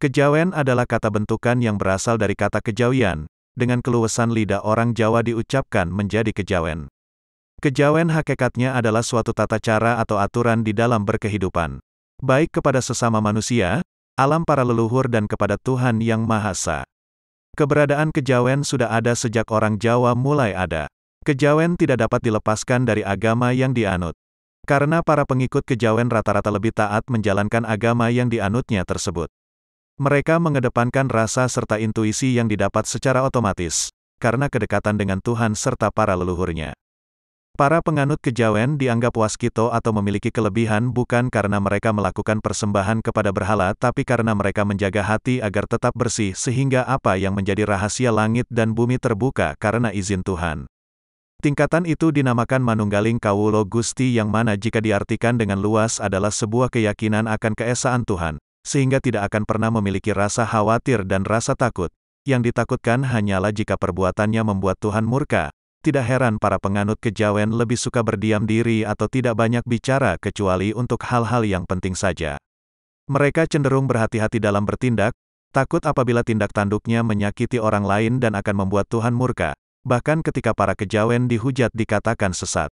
Kejawen adalah kata bentukan yang berasal dari kata kejawian, dengan keluasan lidah orang Jawa diucapkan menjadi kejawen. Kejawen hakikatnya adalah suatu tata cara atau aturan di dalam berkehidupan. Baik kepada sesama manusia, alam para leluhur dan kepada Tuhan Yang Maha Esa. Keberadaan kejawen sudah ada sejak orang Jawa mulai ada. Kejawen tidak dapat dilepaskan dari agama yang dianut. Karena para pengikut kejawen rata-rata lebih taat menjalankan agama yang dianutnya tersebut. Mereka mengedepankan rasa serta intuisi yang didapat secara otomatis, karena kedekatan dengan Tuhan serta para leluhurnya. Para penganut kejawen dianggap waskito atau memiliki kelebihan bukan karena mereka melakukan persembahan kepada berhala tapi karena mereka menjaga hati agar tetap bersih sehingga apa yang menjadi rahasia langit dan bumi terbuka karena izin Tuhan. Tingkatan itu dinamakan manunggaling kawulo Gusti yang mana jika diartikan dengan luas adalah sebuah keyakinan akan keesaan Tuhan, sehingga tidak akan pernah memiliki rasa khawatir dan rasa takut. Yang ditakutkan hanyalah jika perbuatannya membuat Tuhan murka. Tidak heran para penganut kejawen lebih suka berdiam diri atau tidak banyak bicara kecuali untuk hal-hal yang penting saja. Mereka cenderung berhati-hati dalam bertindak, takut apabila tindak tanduknya menyakiti orang lain dan akan membuat Tuhan murka. Bahkan ketika para kejawen dihujat dikatakan sesat.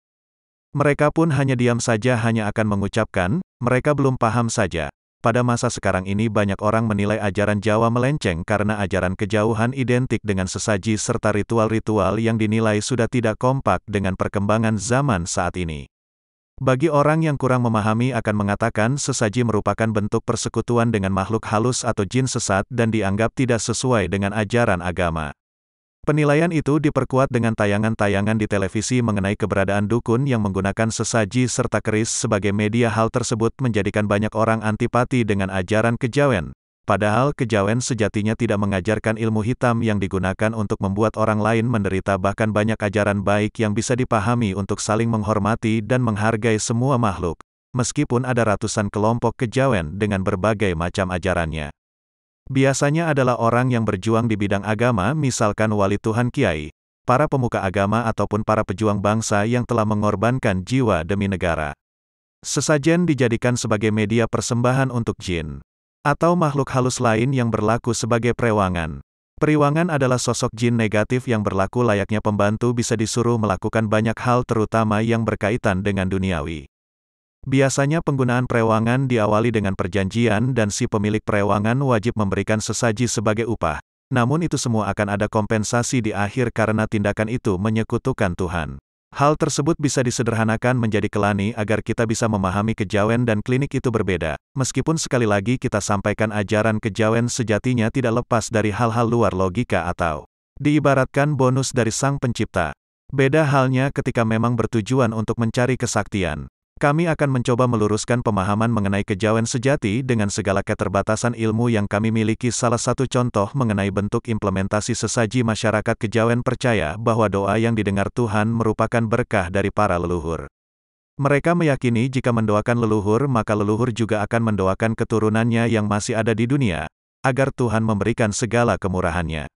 Mereka pun hanya diam saja hanya akan mengucapkan, mereka belum paham saja. Pada masa sekarang ini banyak orang menilai ajaran Jawa melenceng karena ajaran kejauhan identik dengan sesaji serta ritual-ritual yang dinilai sudah tidak kompak dengan perkembangan zaman saat ini. Bagi orang yang kurang memahami akan mengatakan sesaji merupakan bentuk persekutuan dengan makhluk halus atau jin sesat dan dianggap tidak sesuai dengan ajaran agama. Penilaian itu diperkuat dengan tayangan-tayangan di televisi mengenai keberadaan dukun yang menggunakan sesaji serta keris sebagai media. Hal tersebut menjadikan banyak orang antipati dengan ajaran kejawen. Padahal kejawen sejatinya tidak mengajarkan ilmu hitam yang digunakan untuk membuat orang lain menderita, bahkan banyak ajaran baik yang bisa dipahami untuk saling menghormati dan menghargai semua makhluk. Meskipun ada ratusan kelompok kejawen dengan berbagai macam ajarannya. Biasanya adalah orang yang berjuang di bidang agama, misalkan wali Tuhan kiai, para pemuka agama ataupun para pejuang bangsa yang telah mengorbankan jiwa demi negara. Sesajen dijadikan sebagai media persembahan untuk jin atau makhluk halus lain yang berlaku sebagai perewangan. Periwangan adalah sosok jin negatif yang berlaku layaknya pembantu, bisa disuruh melakukan banyak hal terutama yang berkaitan dengan duniawi. Biasanya penggunaan perewangan diawali dengan perjanjian dan si pemilik perewangan wajib memberikan sesaji sebagai upah. Namun itu semua akan ada kompensasi di akhir karena tindakan itu menyekutukan Tuhan. Hal tersebut bisa disederhanakan menjadi kelani agar kita bisa memahami kejawen dan klinik itu berbeda. Meskipun sekali lagi kita sampaikan ajaran kejawen sejatinya tidak lepas dari hal-hal luar logika atau diibaratkan bonus dari Sang Pencipta. Beda halnya ketika memang bertujuan untuk mencari kesaktian. Kami akan mencoba meluruskan pemahaman mengenai kejawen sejati dengan segala keterbatasan ilmu yang kami miliki. Salah satu contoh mengenai bentuk implementasi sesaji, masyarakat kejawen percaya bahwa doa yang didengar Tuhan merupakan berkah dari para leluhur. Mereka meyakini jika mendoakan leluhur maka leluhur juga akan mendoakan keturunannya yang masih ada di dunia, agar Tuhan memberikan segala kemurahannya.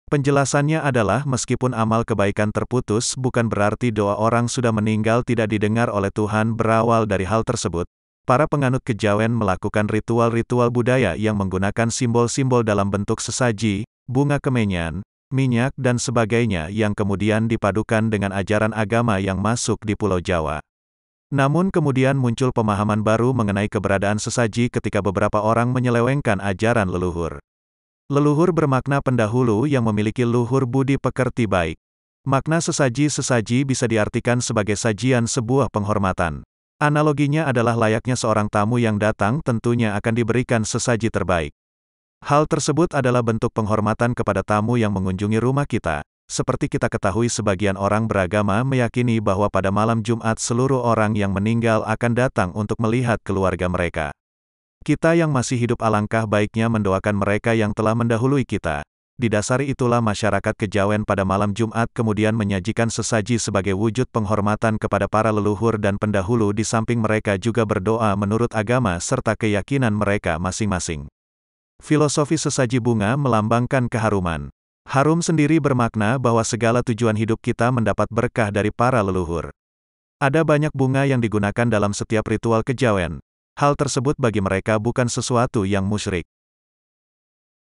Penjelasannya adalah meskipun amal kebaikan terputus bukan berarti doa orang sudah meninggal tidak didengar oleh Tuhan. Berawal dari hal tersebut, para penganut kejawen melakukan ritual-ritual budaya yang menggunakan simbol-simbol dalam bentuk sesaji, bunga kemenyan, minyak dan sebagainya yang kemudian dipadukan dengan ajaran agama yang masuk di Pulau Jawa. Namun kemudian muncul pemahaman baru mengenai keberadaan sesaji ketika beberapa orang menyelewengkan ajaran leluhur. Leluhur bermakna pendahulu yang memiliki luhur budi pekerti baik. Makna sesaji bisa diartikan sebagai sajian sebuah penghormatan. Analoginya adalah layaknya seorang tamu yang datang tentunya akan diberikan sesaji terbaik. Hal tersebut adalah bentuk penghormatan kepada tamu yang mengunjungi rumah kita. Seperti kita ketahui, sebagian orang beragama meyakini bahwa pada malam Jumat seluruh orang yang meninggal akan datang untuk melihat keluarga mereka. Kita yang masih hidup alangkah baiknya mendoakan mereka yang telah mendahului kita. Didasari itulah masyarakat kejawen pada malam Jumat kemudian menyajikan sesaji sebagai wujud penghormatan kepada para leluhur dan pendahulu. Di samping mereka juga berdoa menurut agama serta keyakinan mereka masing-masing. Filosofi sesaji bunga melambangkan keharuman. Harum sendiri bermakna bahwa segala tujuan hidup kita mendapat berkah dari para leluhur. Ada banyak bunga yang digunakan dalam setiap ritual kejawen. Hal tersebut bagi mereka bukan sesuatu yang musyrik.